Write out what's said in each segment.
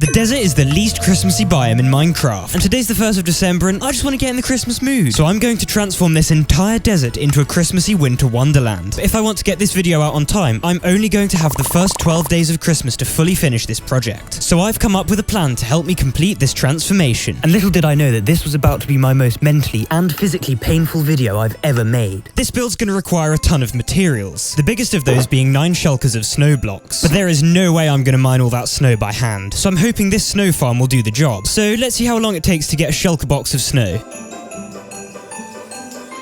The desert is the least Christmassy biome in Minecraft, and today's the 1st of December and I just want to get in the Christmas mood. So I'm going to transform this entire desert into a Christmassy winter wonderland. But if I want to get this video out on time, I'm only going to have the first 12 days of Christmas to fully finish this project. So I've come up with a plan to help me complete this transformation. And little did I know that this was about to be my most mentally and physically painful video I've ever made. This build's going to require a ton of materials, the biggest of those being 9 shulkers of snow blocks. But there is no way I'm going to mine all that snow by hand, so I'm hoping this snow farm will do the job. So let's see how long it takes to get a shulker box of snow.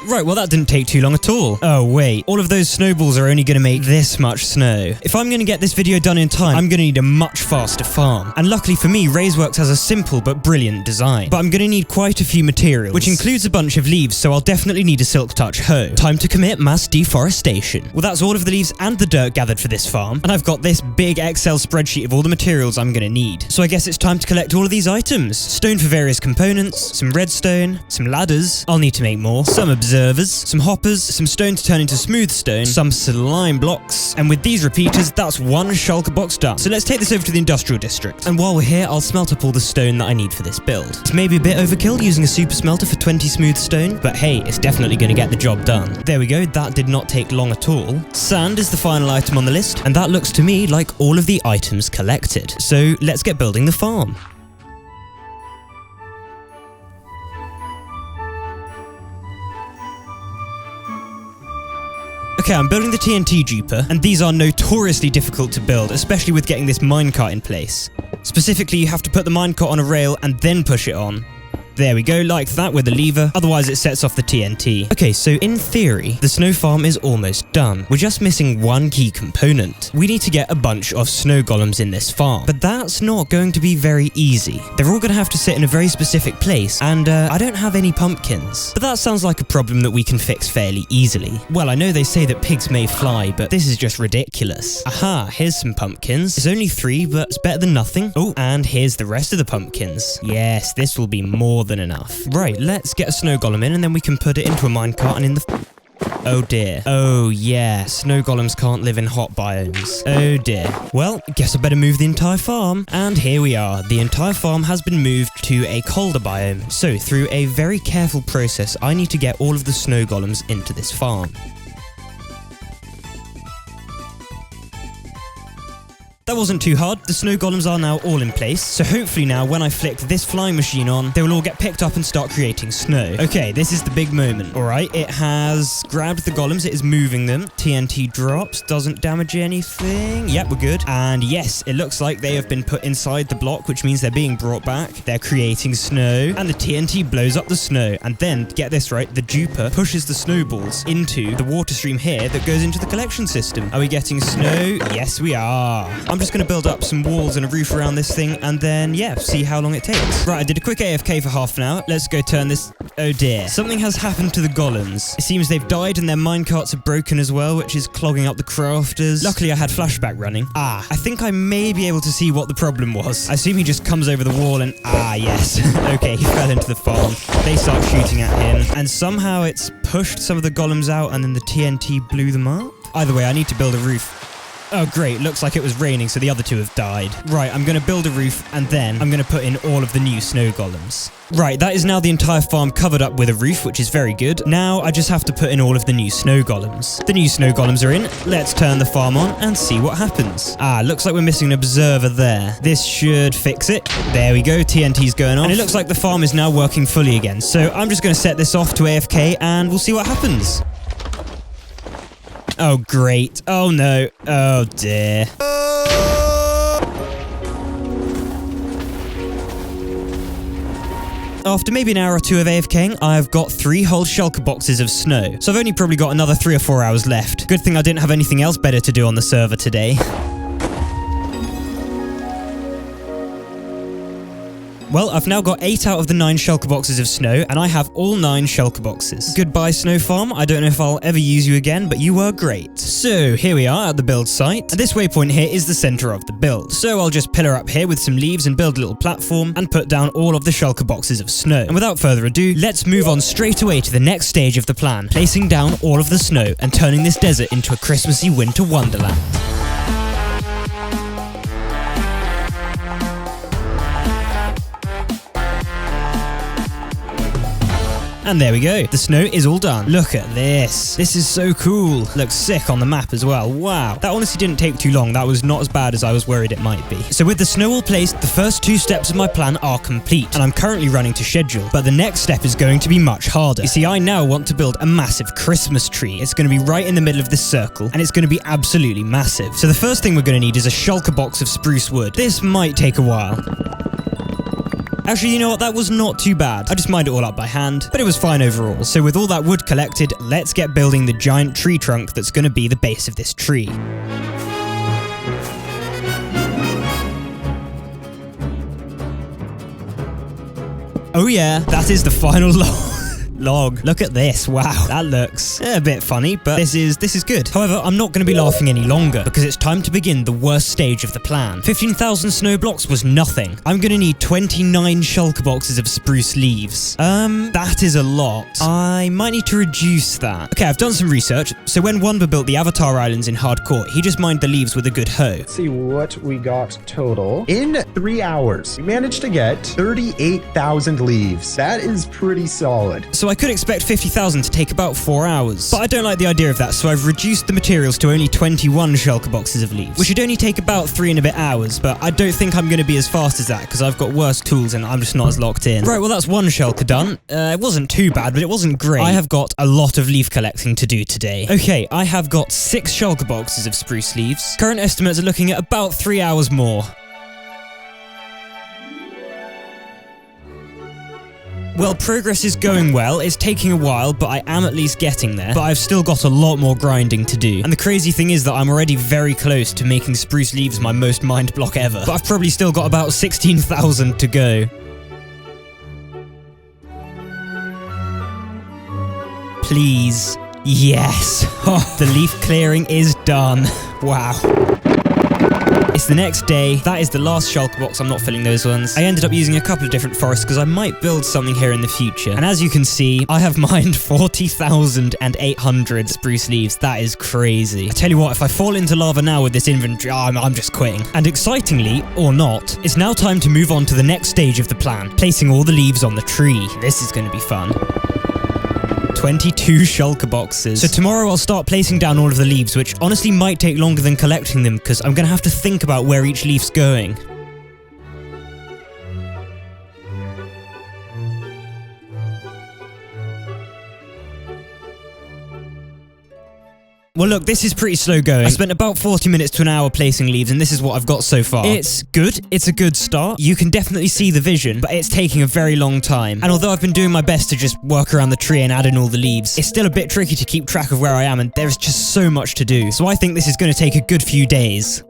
Right, well that didn't take too long at all. Oh wait, all of those snowballs are only going to make this much snow. If I'm going to get this video done in time, I'm going to need a much faster farm. And luckily for me, Raiseworks has a simple but brilliant design. But I'm going to need quite a few materials, which includes a bunch of leaves, so I'll definitely need a silk touch hoe. Time to commit mass deforestation. Well, that's all of the leaves and the dirt gathered for this farm, and I've got this big Excel spreadsheet of all the materials I'm going to need. So I guess it's time to collect all of these items. Stone for various components, some redstone, some ladders, I'll need to make more, some observers, some hoppers, some stone to turn into smooth stone, some slime blocks, and with these repeaters, that's one shulker box done. So let's take this over to the industrial district. And while we're here, I'll smelt up all the stone that I need for this build. It's maybe a bit overkill using a super smelter for 20 smooth stone, but hey, it's definitely going to get the job done. There we go, that did not take long at all. Sand is the final item on the list, and that looks to me like all of the items collected. So let's get building the farm. Okay, I'm building the TNT duper, and these are notoriously difficult to build, especially with getting this minecart in place. Specifically, you have to put the minecart on a rail and then push it on. There we go, like that with a lever, otherwise it sets off the TNT. Okay, so in theory, the snow farm is almost done. We're just missing one key component. We need to get a bunch of snow golems in this farm, but that's not going to be very easy. They're all going to have to sit in a very specific place, and I don't have any pumpkins. But that sounds like a problem that we can fix fairly easily. Well, I know they say that pigs may fly, but this is just ridiculous. Aha, here's some pumpkins. It's only 3, but it's better than nothing. Oh, and here's the rest of the pumpkins. Yes, this will be more than enough. Right, let's get a snow golem in and then we can put it into a minecart and in the... Oh dear. Oh yeah, snow golems can't live in hot biomes. Oh dear. Well, guess I better move the entire farm. And here we are. The entire farm has been moved to a colder biome. So through a very careful process, I need to get all of the snow golems into this farm. That wasn't too hard. The snow golems are now all in place, so hopefully now when I flick this flying machine on, they will all get picked up and start creating snow. Okay, this is the big moment. Alright, it has grabbed the golems, it is moving them. TNT drops, doesn't damage anything. Yep, we're good. And yes, it looks like they have been put inside the block, which means they're being brought back. They're creating snow, and the TNT blows up the snow. And then, get this right, the duper pushes the snowballs into the water stream here that goes into the collection system. Are we getting snow? Yes, we are. I'm just going to build up some walls and a roof around this thing and then, yeah, see how long it takes. Right, I did a quick AFK for half an hour. Let's go turn this... Oh dear. Something has happened to the golems. It seems they've died and their minecarts are broken as well, which is clogging up the crafters. Luckily, I had flashback running. I think I may be able to see what the problem was. I assume he just comes over the wall and... yes. Okay, he fell into the farm. They start shooting at him and somehow it's pushed some of the golems out and then the TNT blew them up. Either way, I need to build a roof. Oh great, looks like it was raining so the other 2 have died. Right, I'm going to build a roof and then I'm going to put in all of the new snow golems. Right, that is now the entire farm covered up with a roof, which is very good. Now I just have to put in all of the new snow golems. The new snow golems are in. Let's turn the farm on and see what happens. Looks like we're missing an observer there. This should fix it. There we go, TNT's going off. And it looks like the farm is now working fully again. So I'm just going to set this off to AFK and we'll see what happens. Oh, great. Oh, no. Oh, dear. After maybe an hour or 2 of AFKing, I've got 3 whole shulker boxes of snow. So I've only probably got another 3 or 4 hours left. Good thing I didn't have anything else better to do on the server today. Well, I've now got 8 out of the 9 shulker boxes of snow, and I have all 9 shulker boxes. Goodbye, Snow Farm. I don't know if I'll ever use you again, but you were great. So, here we are at the build site, and this waypoint here is the center of the build. So I'll just pillar up here with some leaves and build a little platform, and put down all of the shulker boxes of snow. And without further ado, let's move on straight away to the next stage of the plan, placing down all of the snow and turning this desert into a Christmassy winter wonderland. And there we go. The snow is all done. Look at this. This is so cool. Looks sick on the map as well. Wow. That honestly didn't take too long. That was not as bad as I was worried it might be. So with the snow all placed, the first 2 steps of my plan are complete, and I'm currently running to schedule. But the next step is going to be much harder. You see, I now want to build a massive Christmas tree. It's going to be right in the middle of this circle, and it's going to be absolutely massive. So the first thing we're going to need is a shulker box of spruce wood. This might take a while. Actually, you know what? That was not too bad. I just mined it all up by hand, but it was fine overall. So with all that wood collected, let's get building the giant tree trunk that's going to be the base of this tree. Oh yeah, that is the final log. Look at this. Wow, that looks a bit funny, but this is good. However, I'm not going to be laughing any longer because it's time to begin the worst stage of the plan. 15,000 snow blocks was nothing. I'm going to need 29 shulker boxes of spruce leaves. That is a lot. I might need to reduce that. Okay, I've done some research. So when Wamba built the Avatar Islands in Hardcore, he just mined the leaves with a good hoe. Let's see what we got total. In 3 hours, we managed to get 38,000 leaves. That is pretty solid. So I could expect 50,000 to take about 4 hours, but I don't like the idea of that, so I've reduced the materials to only 21 shulker boxes of leaves, which should only take about 3 and a bit hours, but I don't think I'm going to be as fast as that because I've got worse tools and I'm just not as locked in. Right, well that's one shulker done. It wasn't too bad, but it wasn't great. I have got a lot of leaf collecting to do today. Okay, I have got 6 shulker boxes of spruce leaves. Current estimates are looking at about 3 hours more. Well, progress is going well. It's taking a while, but I am at least getting there. But I've still got a lot more grinding to do. And the crazy thing is that I'm already very close to making spruce leaves my most mined block ever. But I've probably still got about 16,000 to go. Please. Yes. Oh, the leaf clearing is done. Wow. It's the next day. That is the last shulker box. I'm not filling those ones. I ended up using a couple of different forests because I might build something here in the future. And as you can see, I have mined 40,800 spruce leaves. That is crazy. I tell you what, if I fall into lava now with this inventory, I'm just quitting. And excitingly, or not, it's now time to move on to the next stage of the plan, placing all the leaves on the tree. This is going to be fun. 22 shulker boxes. So tomorrow I'll start placing down all of the leaves, which honestly might take longer than collecting them because I'm going to have to think about where each leaf's going. Well, look, this is pretty slow going. I spent about 40 minutes to an hour placing leaves, and this is what I've got so far. It's good. It's a good start. You can definitely see the vision, but it's taking a very long time. And although I've been doing my best to just work around the tree and add in all the leaves, it's still a bit tricky to keep track of where I am, and there's just so much to do. So I think this is going to take a good few days.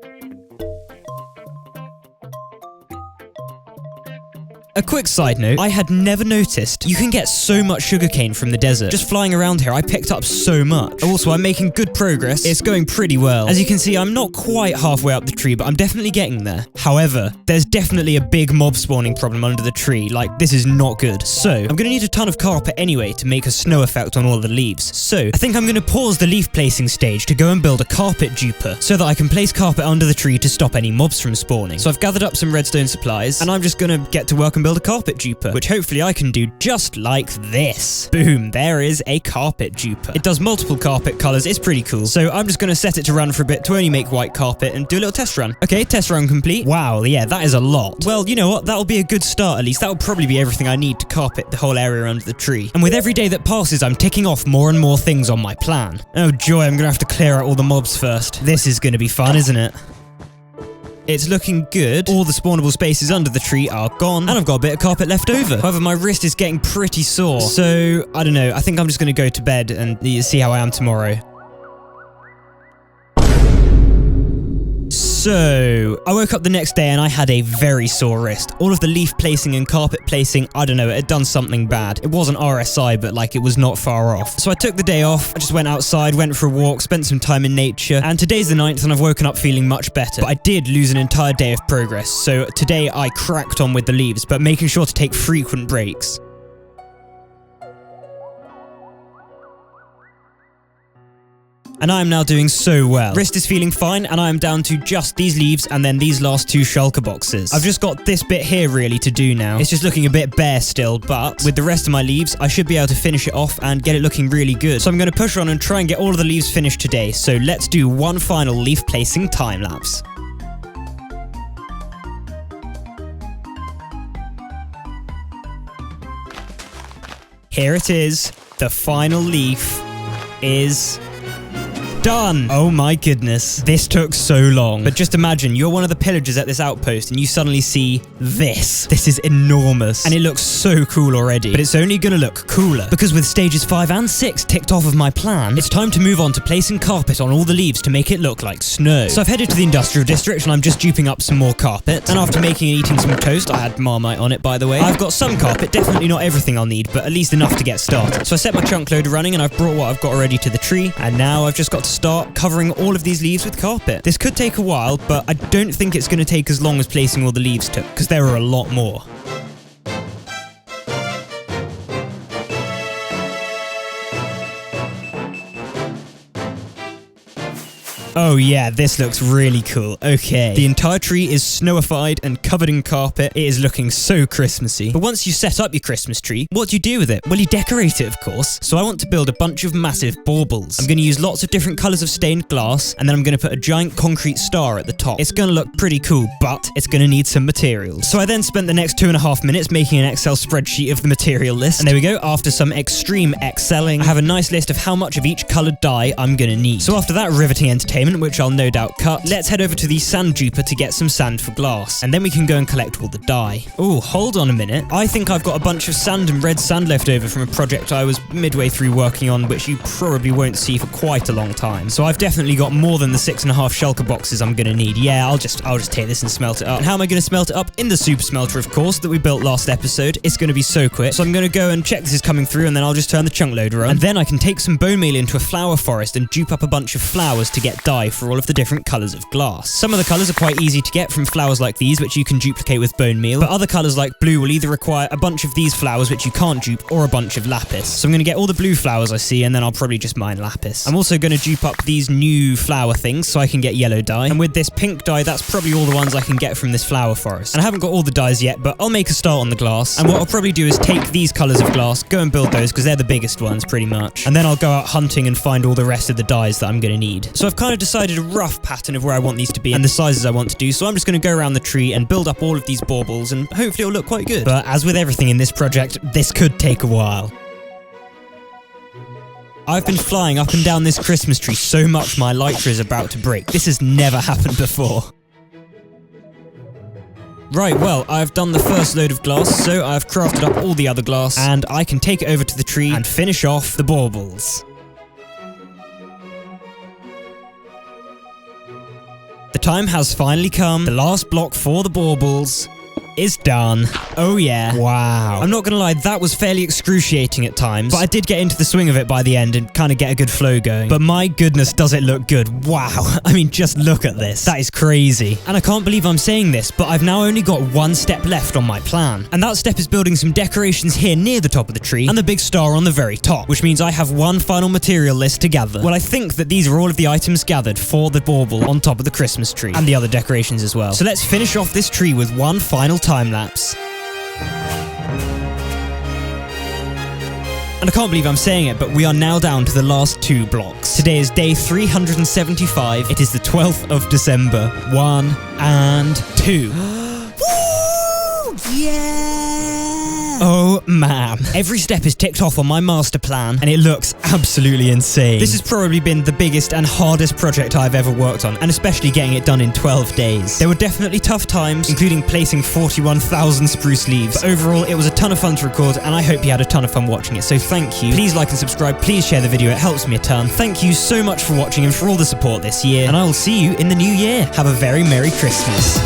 A quick side note, I had never noticed you can get so much sugarcane from the desert. Just flying around here, I picked up so much. Also, I'm making good progress. It's going pretty well. As you can see, I'm not quite halfway up the tree, but I'm definitely getting there. However, there's definitely a big mob spawning problem under the tree. Like, this is not good. So, I'm going to need a ton of carpet anyway to make a snow effect on all the leaves. So, I think I'm going to pause the leaf placing stage to go and build a carpet duper so that I can place carpet under the tree to stop any mobs from spawning. So I've gathered up some redstone supplies, and I'm just going to get to work and build a carpet duper, which hopefully I can do just like this. Boom, there is a carpet duper. It does multiple carpet colors. It's pretty cool. So I'm just going to set it to run for a bit to only make white carpet and do a little test run. Okay, test run complete. Wow, yeah, that is a lot. Well, you know what? That'll be a good start at least. That'll probably be everything I need to carpet the whole area under the tree. And with every day that passes, I'm ticking off more and more things on my plan. Oh joy, I'm going to have to clear out all the mobs first. This is going to be fun, isn't it? It's looking good. All the spawnable spaces under the tree are gone, and I've got a bit of carpet left over. However, my wrist is getting pretty sore. So, I don't know. I think I'm just going to go to bed and see how I am tomorrow. So, I woke up the next day and I had a very sore wrist. All of the leaf placing and carpet placing, I don't know, it had done something bad. It wasn't RSI, but like it was not far off. So I took the day off, I just went outside, went for a walk, spent some time in nature, and today's the 9th and I've woken up feeling much better. But I did lose an entire day of progress, so today I cracked on with the leaves, but making sure to take frequent breaks. And I am now doing so well. Wrist is feeling fine, and I am down to just these leaves and then these last 2 shulker boxes. I've just got this bit here really to do now. It's just looking a bit bare still, but with the rest of my leaves, I should be able to finish it off and get it looking really good. So I'm going to push on and try and get all of the leaves finished today. So let's do one final leaf placing time lapse. Here it is. The final leaf is done. Oh my goodness. This took so long. But just imagine you're one of the pillagers at this outpost and you suddenly see this. This is enormous. And it looks so cool already. But it's only gonna look cooler because with stages 5 and 6 ticked off of my plan, it's time to move on to placing carpet on all the leaves to make it look like snow. So I've headed to the industrial district and I'm just duping up some more carpet. And after making and eating some toast, I had Marmite on it by the way, I've got some carpet, definitely not everything I'll need, but at least enough to get started. So I set my chunk loader running and I've brought what I've got already to the tree. And now I've just got to start covering all of these leaves with carpet. This could take a while, but I don't think it's going to take as long as placing all the leaves took, because there are a lot more. Oh yeah, this looks really cool. Okay. The entire tree is snowified and covered in carpet. It is looking so Christmassy. But once you set up your Christmas tree, what do you do with it? Well, you decorate it, of course. So I want to build a bunch of massive baubles. I'm going to use lots of different colors of stained glass, and then I'm going to put a giant concrete star at the top. It's going to look pretty cool, but it's going to need some materials. So I then spent the next 2.5 minutes making an Excel spreadsheet of the material list. And there we go. After some extreme Excelling, I have a nice list of how much of each colored dye I'm going to need. So after that riveting entertainment, which I'll no doubt cut, let's head over to the sand duper to get some sand for glass, and then we can go and collect all the dye. Oh, hold on a minute. I think I've got a bunch of sand and red sand left over from a project I was midway through working on, which you probably won't see for quite a long time. So I've definitely got more than the 6.5 shulker boxes I'm gonna need. Yeah, I'll just take this and smelt it up. And how am I gonna smelt it up? In the super smelter, of course, that we built last episode. It's gonna be so quick. So I'm gonna go and check this is coming through, and then I'll just turn the chunk loader on, and then I can take some bone meal into a flower forest and dupe up a bunch of flowers to get dye for all of the different colors of glass. Some of the colors are quite easy to get from flowers like these, which you can duplicate with bone meal, but other colors like blue will either require a bunch of these flowers, which you can't dupe, or a bunch of lapis. So I'm going to get all the blue flowers I see, and then I'll probably just mine lapis. I'm also going to dupe up these new flower things so I can get yellow dye, and with this pink dye, that's probably all the ones I can get from this flower forest. And I haven't got all the dyes yet, but I'll make a start on the glass, and what I'll probably do is take these colors of glass, go and build those, because they're the biggest ones, pretty much, and then I'll go out hunting and find all the rest of the dyes that I'm going to need. So I've kind of decided a rough pattern of where I want these to be and the sizes I want to do, so I'm just going to go around the tree and build up all of these baubles, and hopefully it'll look quite good. But as with everything in this project, this could take a while. I've been flying up and down this Christmas tree so much my elytra is about to break. This has never happened before. Right, well, I've done the first load of glass, so I've crafted up all the other glass, and I can take it over to the tree and finish off the baubles. The time has finally come. The last block for the baubles is done. Oh yeah. Wow. I'm not gonna lie, that was fairly excruciating at times, but I did get into the swing of it by the end and kind of get a good flow going. But my goodness, does it look good. Wow. I mean, just look at this. That is crazy. And I can't believe I'm saying this, but I've now only got one step left on my plan. And that step is building some decorations here near the top of the tree and the big star on the very top, which means I have one final material list to gather. Well, I think that these are all of the items gathered for the bauble on top of the Christmas tree and the other decorations as well. So let's finish off this tree with one final time lapse. And I can't believe I'm saying it, but we are now down to the last 2 blocks. Today is day 375. It is the 12th of December. 1 and 2. Woo! Yeah! Oh man. Every step is ticked off on my master plan, and it looks absolutely insane. This has probably been the biggest and hardest project I've ever worked on, and especially getting it done in 12 days. There were definitely tough times, including placing 41,000 spruce leaves, but overall it was a ton of fun to record, and I hope you had a ton of fun watching it, so thank you. Please like and subscribe, please share the video, it helps me a ton. Thank you so much for watching and for all the support this year, and I will see you in the new year. Have a very Merry Christmas.